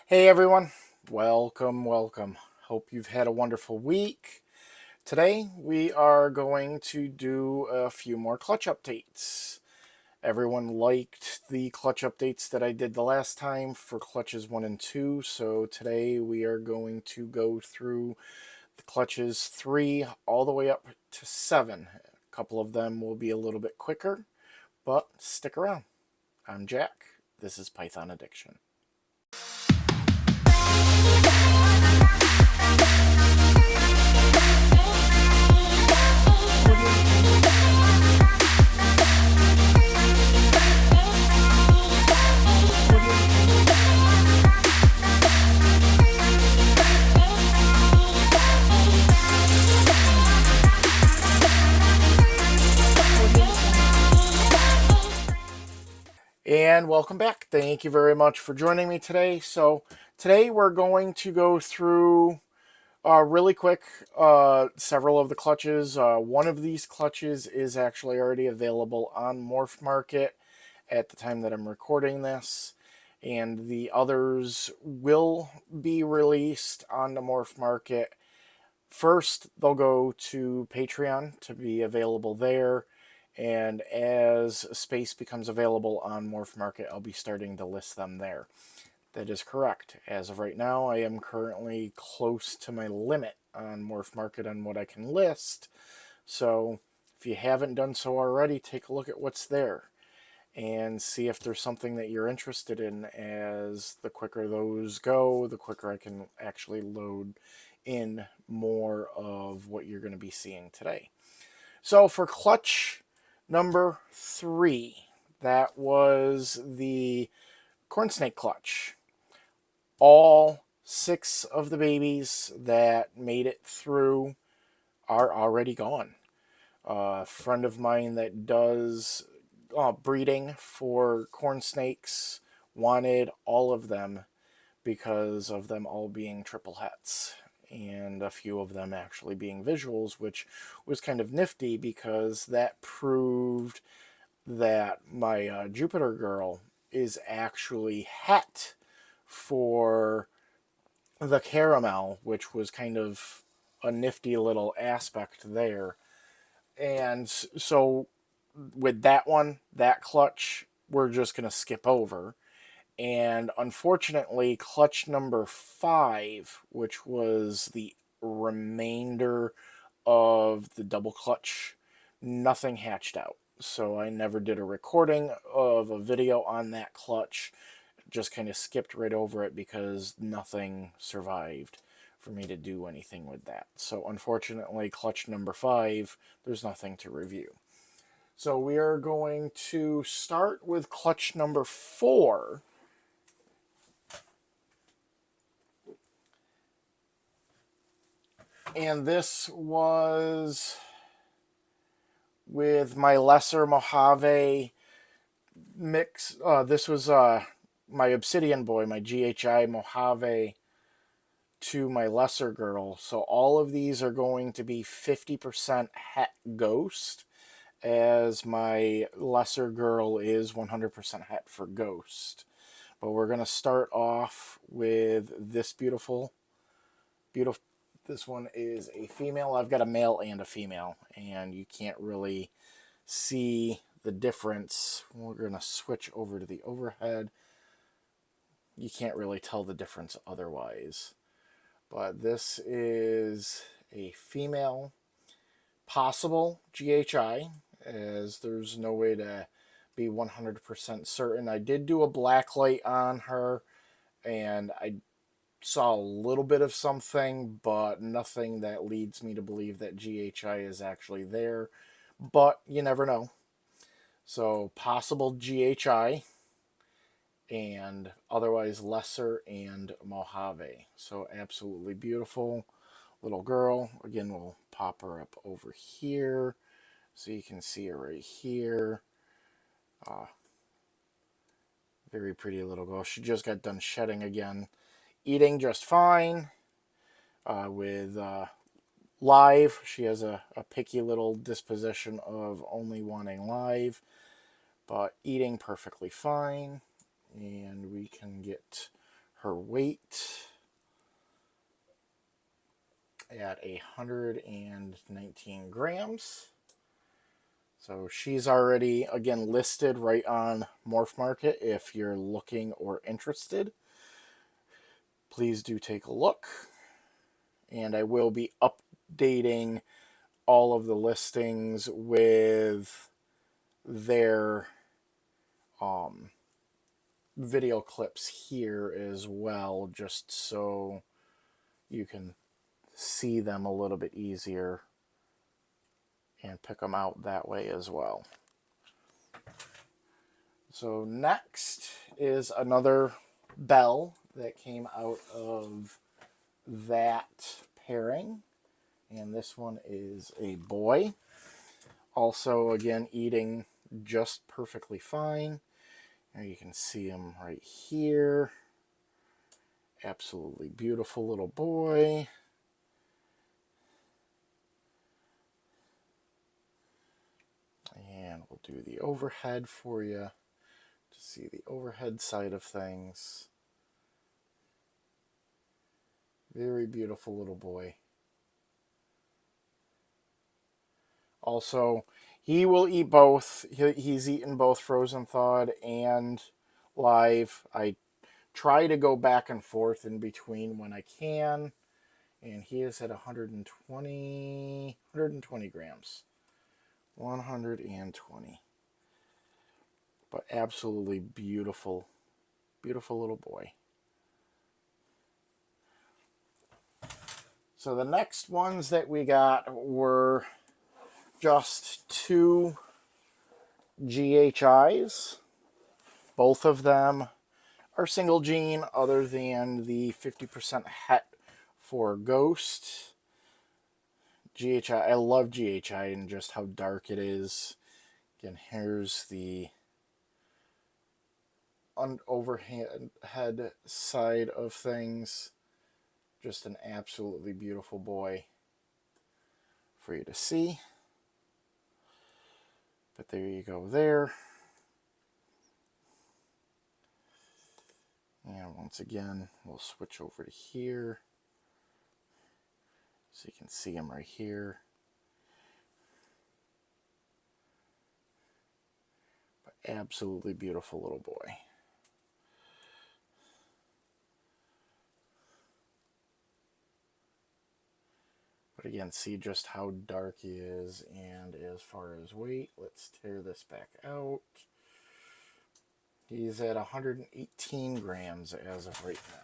Hey everyone, welcome. Hope you've had a wonderful week. Today we are going to do a few more clutch updates. Everyone liked the clutch updates that I did the last time for clutches 1 and 2, so today we are going to go through the clutches 3 all the way up to 7. A couple of them will be a little bit quicker, but stick around. I'm Jack. This is Python Addiction. And welcome back. Thank you very much for joining me today. So, today we're going to go through really quick several of the clutches. One of these clutches is actually already available on Morph Market at the time that I'm recording this, and the others will be released on the Morph Market. First, they'll go to Patreon to be available there. And as space becomes available on Morph Market, I'll be starting to list them there. That is correct. As of right now, I am currently close to my limit on Morph Market on what I can list. So if you haven't done so already, take a look at what's there and see if there's something that you're interested in, as the quicker those go, the quicker I can actually load in more of what you're going to be seeing today. So for clutch number 3, that was the corn snake clutch. All 6 of the babies that made it through are already gone. A friend of mine that does breeding for corn snakes wanted all of them because of them all being triple hets, and a few of them actually being visuals, which was kind of nifty because that proved that my Jupiter girl is actually het for the caramel, which was kind of a nifty little aspect there. And so with that one, that clutch, we're just going to skip over. And unfortunately, clutch number 5, which was the remainder of the double clutch, nothing hatched out. So I never did a recording of a video on that clutch. Just kind of skipped right over it because nothing survived for me to do anything with that. So unfortunately, clutch number 5, there's nothing to review. So we are going to start with clutch number 4. And this was with my lesser Mojave mix. This was my Obsidian Boy, my GHI Mojave, to my lesser girl. So all of these are going to be 50% het ghost, as my lesser girl is 100% het for ghost. But we're going to start off with this beautiful. This one is a female. I've got a male and a female, and you can't really see the difference. We're going to switch over to the overhead. You can't really tell the difference otherwise. But this is a female, possible GHI, as there's no way to be 100% certain. I did do a black light on her, and I saw a little bit of something, but nothing that leads me to believe that GHI is actually there. But you never know. So possible GHI, and otherwise lesser and Mojave. So absolutely beautiful little girl. Again, we'll pop her up over here so you can see her right here. Very pretty little girl. She just got done shedding again. Eating just fine. With live, she has a picky little disposition of only wanting live, but eating perfectly fine. And we can get her weight at 119 grams. So she's already, again, listed right on Morph Market. If you're looking or interested, please do take a look. And I will be updating all of the listings with their video clips here as well, just so you can see them a little bit easier and pick them out that way as well. So next is another bell that came out of that pairing, and this one is a boy. Also, again, eating just perfectly fine. There you can see him right here. Absolutely beautiful little boy. And we'll do the overhead for you to see the overhead side of things. Very beautiful little boy. Also, he will eat both. He's eaten both frozen thawed and live. I try to go back and forth in between when I can. And he is at 120 grams. 120. But absolutely beautiful, beautiful little boy. So the next ones that we got were just 2 GHIs. Both of them are single gene, other than the 50% het for Ghost. GHI, I love GHI and just how dark it is. Again, here's the overhead side of things. Just an absolutely beautiful boy for you to see. But there you go there. And once again, we'll switch over to here. So you can see him right here. But absolutely beautiful little boy. But again, see just how dark he is. And as far as weight, let's tear this back out. He's at 118 grams as of right now.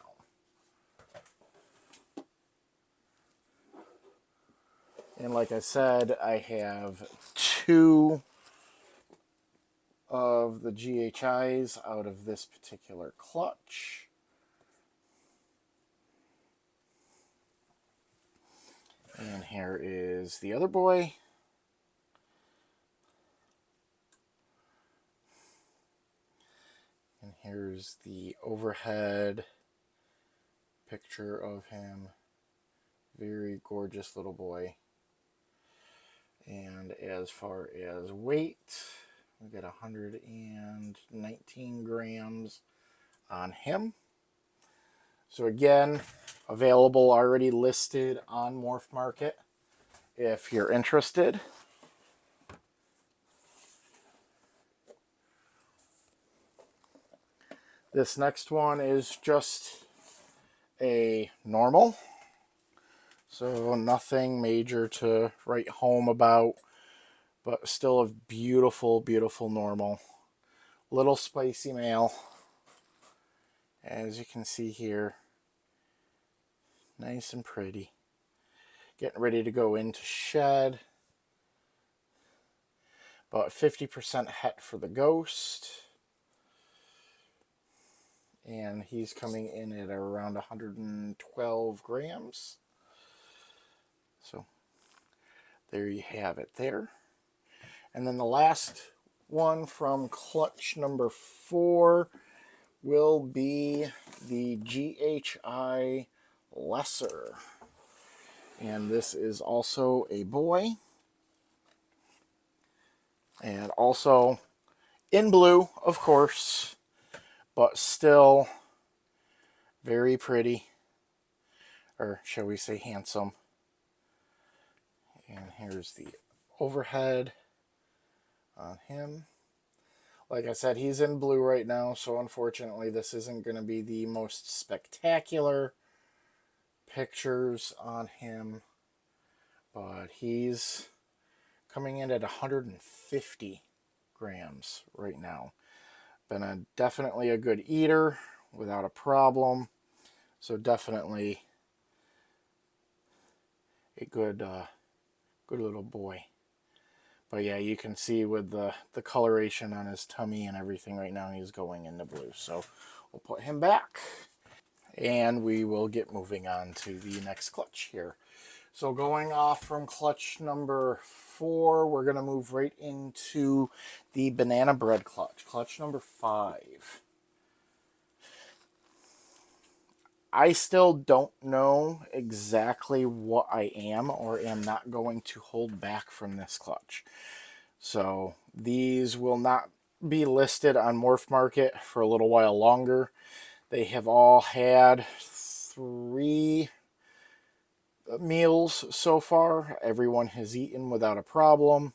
And like I said, I have 2 of the GHIs out of this particular clutch. And here is the other boy. And here's the overhead picture of him. Very gorgeous little boy. And as far as weight, we got 119 grams on him. So again, available, already listed on Morph Market if you're interested. This next one is just a normal. So nothing major to write home about, but still a beautiful, beautiful normal. Little spicy male, as you can see here. Nice and pretty. Getting ready to go into shed. About 50% het for the Ghost. And he's coming in at around 112 grams. So there you have it there. And then the last one from clutch number 4 will be the GHI Lesser. And this is also a boy. And also in blue, of course, but still Very pretty, or shall we say handsome. And here's the overhead on him. Like I said, he's in blue right now, so unfortunately this isn't going to be the most spectacular pictures on him, but he's coming in at 150 grams right now. Been definitely a good eater without a problem, so definitely a good little boy. But yeah, you can see with the coloration on his tummy and everything right now, he's going into blue. So we'll put him back. And we will get moving on to the next clutch here. So going off from clutch number 4, we're going to move right into the banana bread clutch. Clutch number 5. I still don't know exactly what I am or am not going to hold back from this clutch. So these will not be listed on Morph Market for a little while longer. They have all had 3 meals so far. Everyone has eaten without a problem.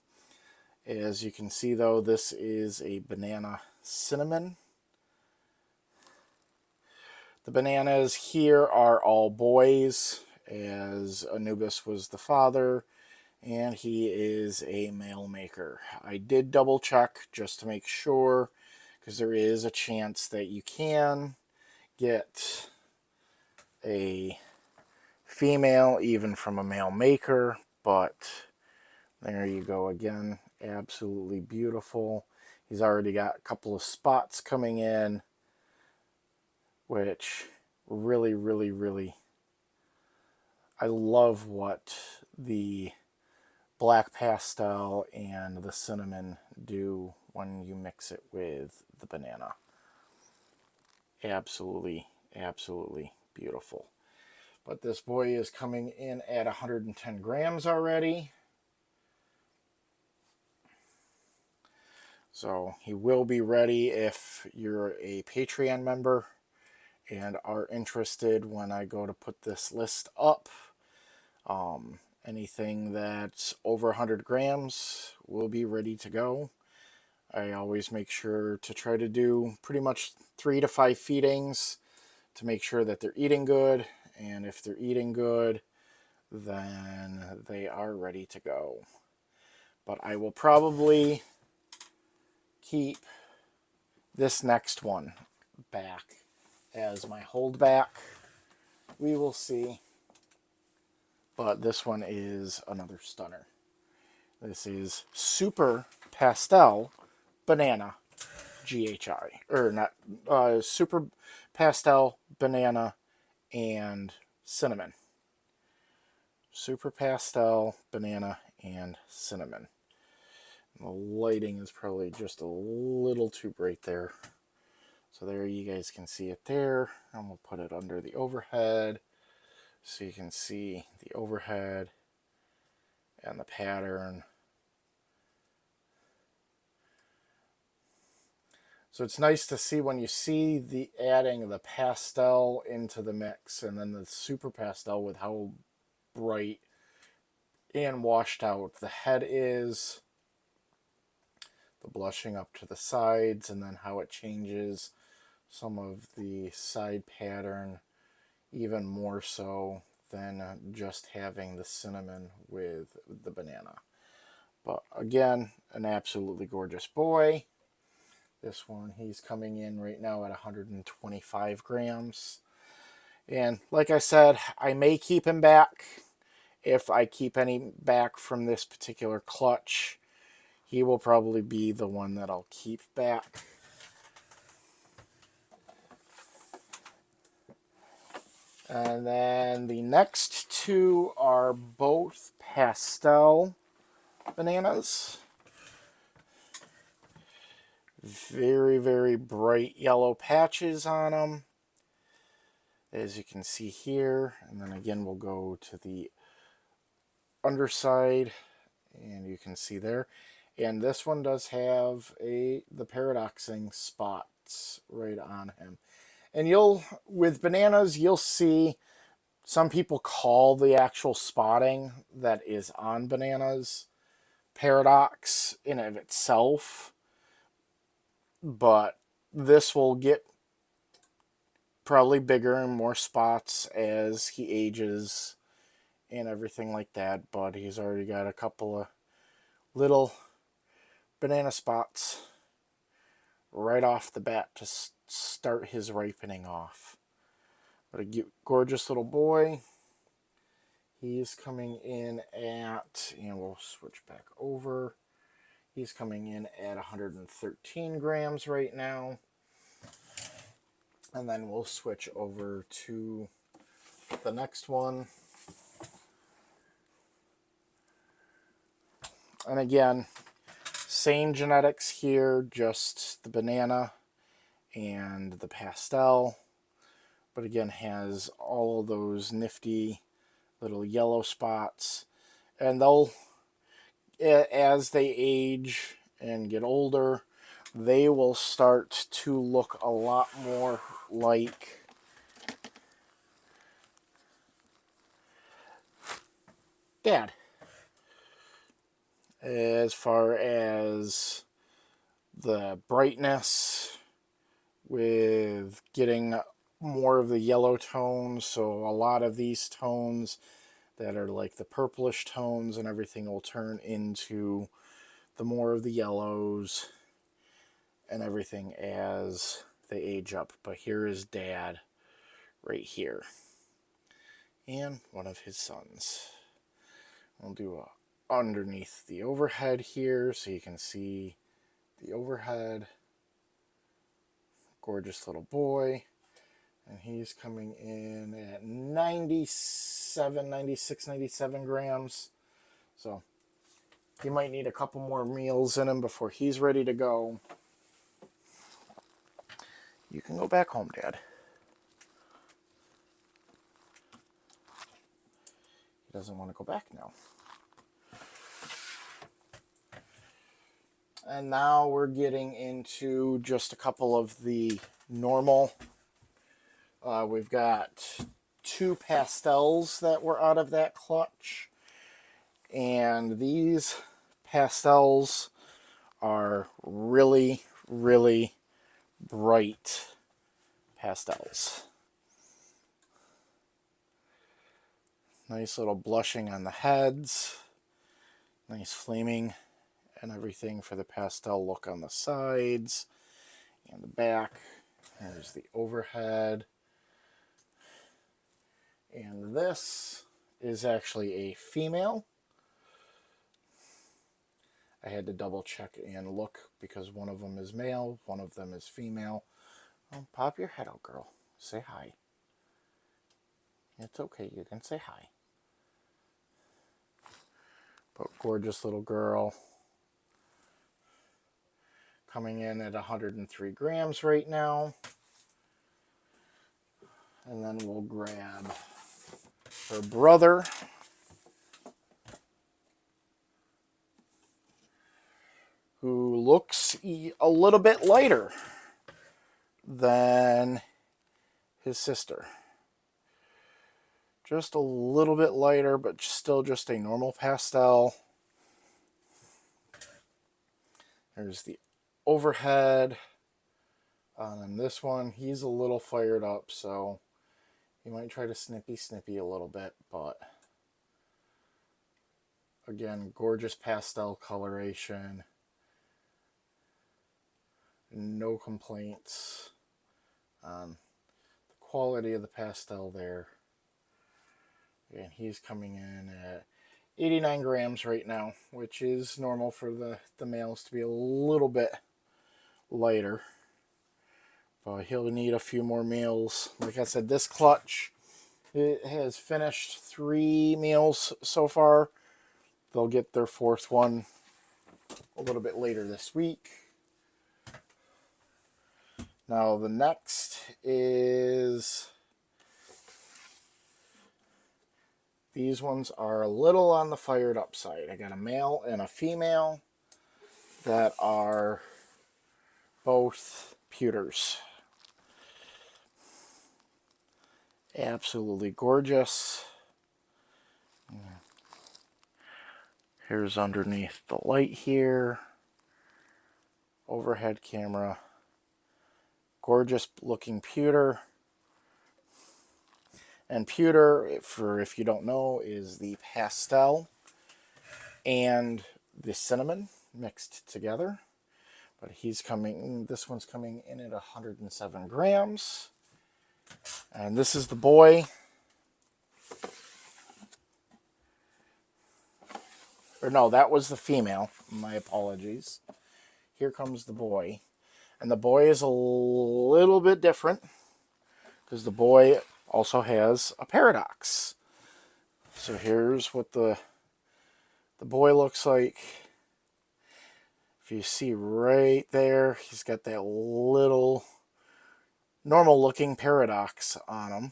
As you can see though, this is a banana cinnamon. The bananas here are all boys, as Anubis was the father, and he is a male maker. I did double check just to make sure, because there is a chance that you can get a female even from a male maker, but there you go again. Absolutely beautiful. He's already got a couple of spots coming in, which really, really, really, I love what the black pastel and the cinnamon do when you mix it with the banana. Absolutely, absolutely beautiful. But this boy is coming in at 110 grams already. So he will be ready if you're a Patreon member and are interested when I go to put this list up. Anything that's over 100 grams will be ready to go. I always make sure to try to do pretty much 3 to 5 feedings to make sure that they're eating good. And if they're eating good, then they are ready to go. But I will probably keep this next one back as my holdback. We will see. But this one is another stunner. This is Super Pastel Banana GHI. Or not, Super Pastel Banana and Cinnamon. Super Pastel Banana and Cinnamon. The lighting is probably just a little too bright there. So there you guys can see it there. And we'll put it under the overhead so you can see the overhead and the pattern. So it's nice to see when you see the adding the pastel into the mix and then the super pastel with how bright and washed out the head is, the blushing up to the sides, and then how it changes some of the side pattern even more so than just having the cinnamon with the banana. But again, an absolutely gorgeous boy. This one, he's coming in right now at 125 grams. And like I said, I may keep him back. If I keep any back from this particular clutch, he will probably be the one that I'll keep back. And then the next 2 are both pastel bananas. Very, very bright yellow patches on them, as you can see here. And then again, we'll go to the underside, and you can see there. And this one does have the paradoxing spots right on him. And with bananas, you'll see some people call the actual spotting that is on bananas paradox in and of itself, but this will get probably bigger and more spots as he ages and everything like that, but he's already got a couple of little banana spots right off the bat to start his ripening off. But a gorgeous little boy. He's coming in at, and we'll switch back over. He's coming in at 113 grams right now. And then we'll switch over to the next one. And again, same genetics here, just the banana and the pastel. But again, has all of those nifty little yellow spots. And they'll, as they age and get older, they will start to look a lot more like Dad. As far as the brightness, with getting more of the yellow tones, so a lot of these tones that are like the purplish tones and everything will turn into the more of the yellows and everything as they age up. But here is Dad right here, and one of his sons. We'll do underneath the overhead here so you can see the overhead. Gorgeous little boy. And he's coming in at 97, 96, 97 grams. So he might need a couple more meals in him before he's ready to go. You can go back home, Dad. He doesn't want to go back now. And now we're getting into just a couple of the normal. We've got 2 pastels that were out of that clutch. And these pastels are really, really bright pastels. Nice little blushing on the heads. Nice flaming and everything for the pastel look on the sides and the back. There's the overhead. And this is actually a female. I had to double check and look because one of them is male, one of them is female. Oh, pop your head out, girl. Say hi. It's okay, you can say hi. But gorgeous little girl. Coming in at 103 grams right now. And then we'll grab her brother, who looks a little bit lighter than his sister. Just a little bit lighter, but still just a normal pastel. There's the overhead. And this one, he's a little fired up, so he might try to snippy a little bit, but again, gorgeous pastel coloration. No complaints on the quality of the pastel there. And he's coming in at 89 grams right now, which is normal for the males to be a little bit lighter. But he'll need a few more meals. Like I said, this clutch, it has finished 3 meals so far. They'll get their 4th one a little bit later this week. Now the next is, these ones are a little on the fired up side. I got a male and a female that are both pewters. Absolutely gorgeous. Here's underneath the light here. Overhead camera. Gorgeous looking pewter. And pewter, for if you don't know, is the pastel and the cinnamon mixed together. But this one's coming in at 107 grams. And this is the boy. Or no, that was the female. My apologies. Here comes the boy. And the boy is a little bit different because the boy also has a paradox. So here's what the boy looks like. If you see right there, he's got that little normal looking paradox on him.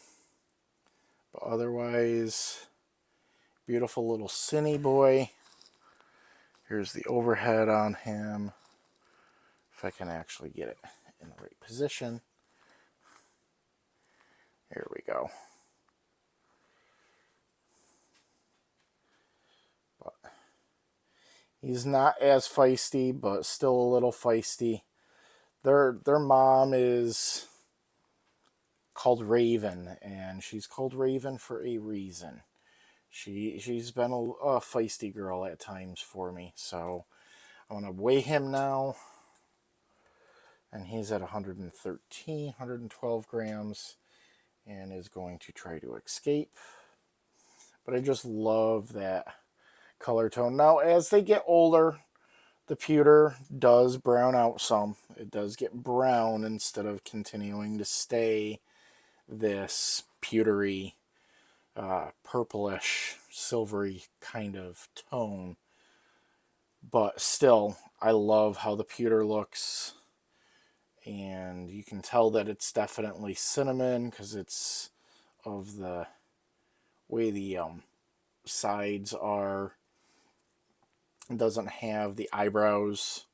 But otherwise, beautiful little cine boy. Here's the overhead on him. If I can actually get it in the right position. Here we go. But he's not as feisty, but still a little feisty. Their mom is called Raven, and she's called Raven for a reason. She's been a feisty girl at times for me. So I'm gonna weigh him now, and he's at 113, 112 grams, and is going to try to escape. But I just love that color tone. Now, as they get older, the pewter does brown out some. It does get brown instead of continuing to stay this pewtery, purplish, silvery kind of tone. But still, I love how the pewter looks. And you can tell that it's definitely cinnamon because it's of the way the sides are. It doesn't have the eyebrows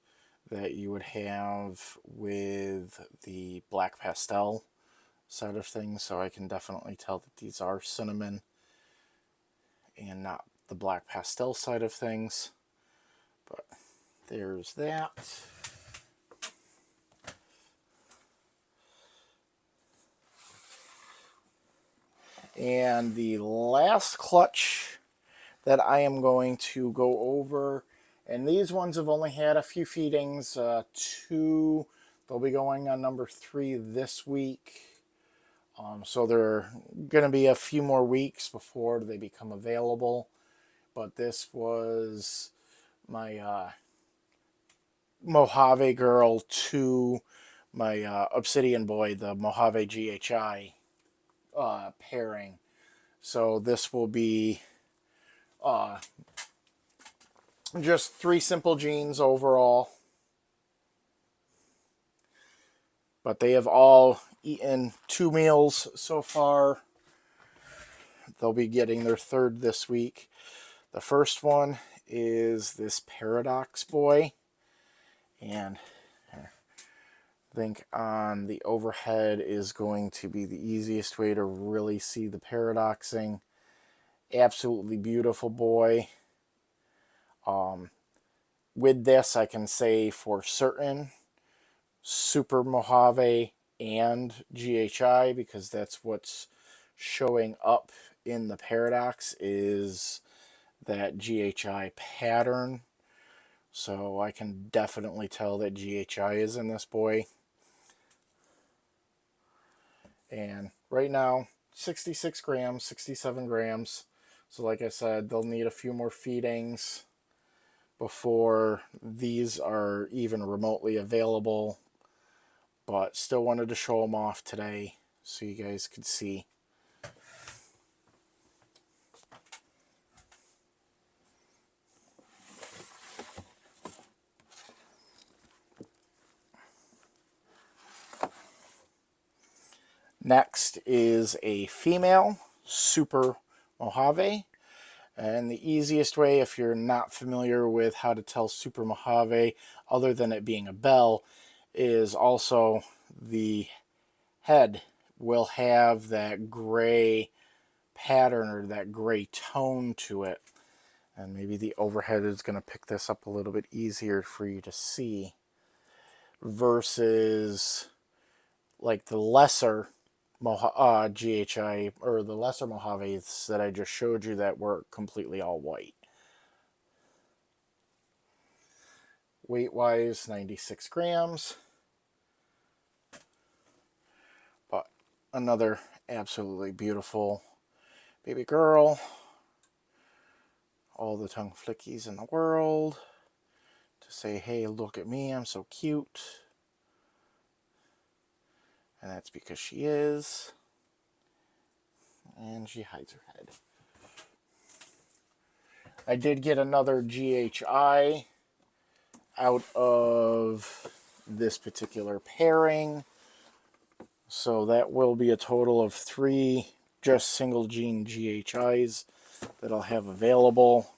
that you would have with the black pastel side of things, so I can definitely tell that these are cinnamon and not the black pastel side of things. But there's that. And the last clutch that I am going to go over, and these ones have only had a few feedings, two. They'll be going on number 3 this week. So they're going to be a few more weeks before they become available. But this was my Mojave girl to my Obsidian boy, the Mojave GHI pairing. So this will be just 3 simple genes overall. But they have all eaten 2 meals so far. They'll be getting their 3rd this week. The first one is this Paradox boy. And I think on the overhead is going to be the easiest way to really see the paradoxing. Absolutely beautiful boy. With this, I can say for certain Super Mojave and GHI, because that's what's showing up in the paradox is that GHI pattern. So I can definitely tell that GHI is in this boy. And right now, 66 grams, 67 grams. So like I said, they'll need a few more feedings before these are even remotely available. But still wanted to show them off today so you guys could see. Next is a female Super Mojave. And the easiest way, if you're not familiar with how to tell Super Mojave, other than it being a bell, is also the head will have that gray pattern or that gray tone to it. And maybe the overhead is going to pick this up a little bit easier for you to see versus like the lesser GHI or the lesser Mojaves that I just showed you that were completely all white. Weight wise, 96 grams. But another absolutely beautiful baby girl. All the tongue flickies in the world to say, hey, look at me, I'm so cute. And that's because she is. And she hides her head. I did get another GHI out of this particular pairing. So that will be a total of 3 just single gene GHIs that I'll have available.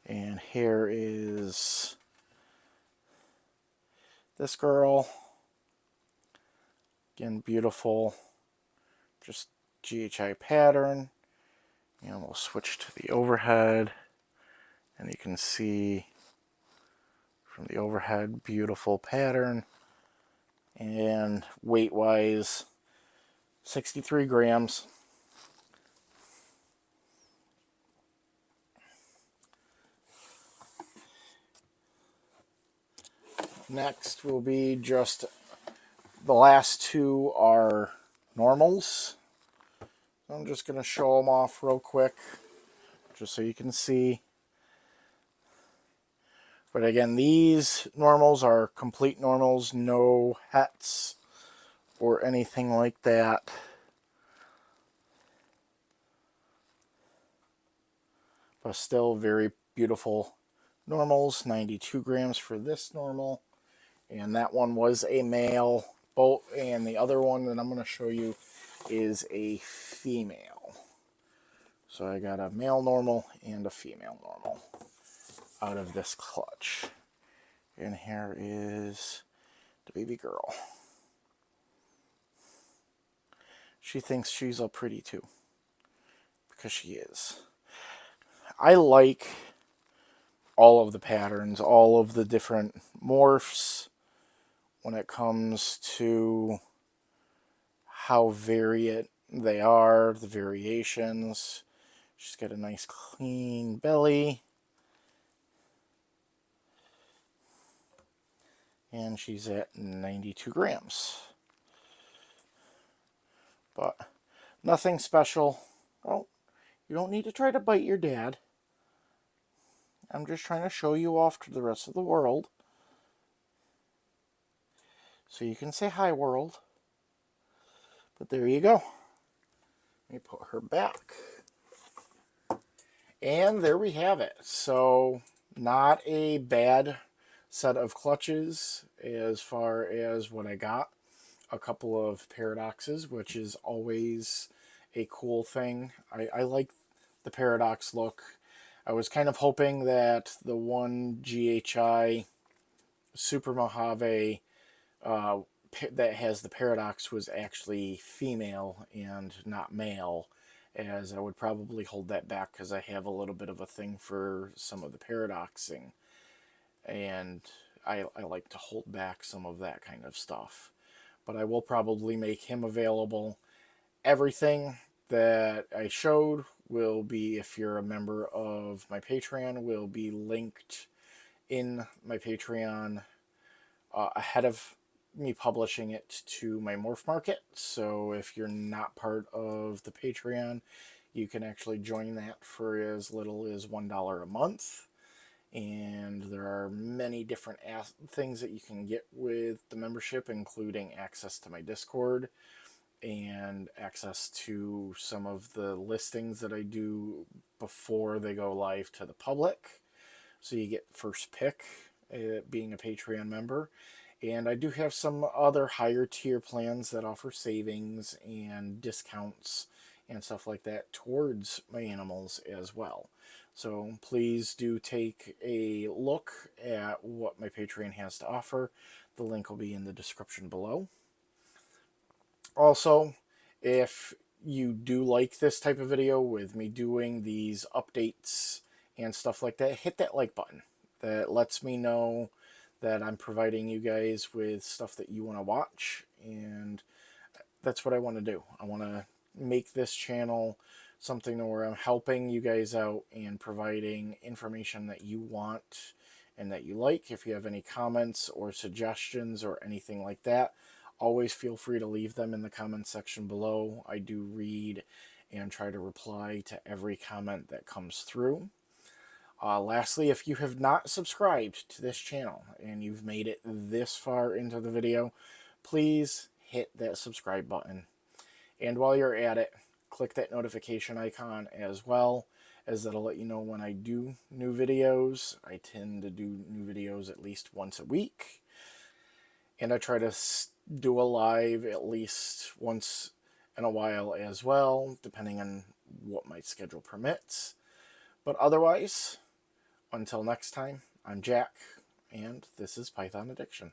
And here is this girl. Again, beautiful, just GHI pattern. And we'll switch to the overhead. And you can see from the overhead, beautiful pattern. And weight-wise, 63 grams. Next will be just the last 2 are normals. I'm just going to show them off real quick just so you can see. But again, these normals are complete normals, no hats or anything like that. But still very beautiful normals, 92 grams for this normal. And that one was a male boat, and the other one that I'm going to show you is a female. So I got a male normal and a female normal out of this clutch. And here is the baby girl. She thinks she's all pretty too, because she is. I like all of the patterns, all of the different morphs when it comes to how varied they are, the variations. She's got a nice clean belly. And she's at 92 grams. But nothing special. Oh, you don't need to try to bite your dad. I'm just trying to show you off to the rest of the world. So you can say hi, world. But there you go. Let me put her back. And there we have it. So not a bad set of clutches as far as what I got. A couple of paradoxes, which is always a cool thing. I like the paradox look. I was kind of hoping that the one GHI Super Mojave that has the paradox was actually female and not male, as I would probably hold that back because I have a little bit of a thing for some of the paradoxing, and I like to hold back some of that kind of stuff. But I will probably make him available. Everything that I showed will be, if you're a member of my Patreon, will be linked in my Patreon ahead of me publishing it to my Morph Market. So if you're not part of the Patreon, you can actually join that for as little as $1 a month. And there are many different things that you can get with the membership, including access to my Discord and access to some of the listings that I do before they go live to the public. So you get first pick being a Patreon member. And I do have some other higher tier plans that offer savings and discounts and stuff like that towards my animals as well. So please do take a look at what my Patreon has to offer. The link will be in the description below. Also, if you do like this type of video with me doing these updates and stuff like that, hit that like button. That lets me know that I'm providing you guys with stuff that you want to watch, and that's what I want to do. I want to make this channel something where I'm helping you guys out and providing information that you want and that you like. If you have any comments or suggestions or anything like that, always feel free to leave them in the comment section below. I do read and try to reply to every comment that comes through. Lastly, if you have not subscribed to this channel and you've made it this far into the video, please hit that subscribe button. And while you're at it, click that notification icon as well, as that'll let you know when I do new videos. I tend to do new videos at least once a week. And I try to do a live at least once in a while as well, depending on what my schedule permits. But otherwise, until next time, I'm Jack, and this is Python Addiction.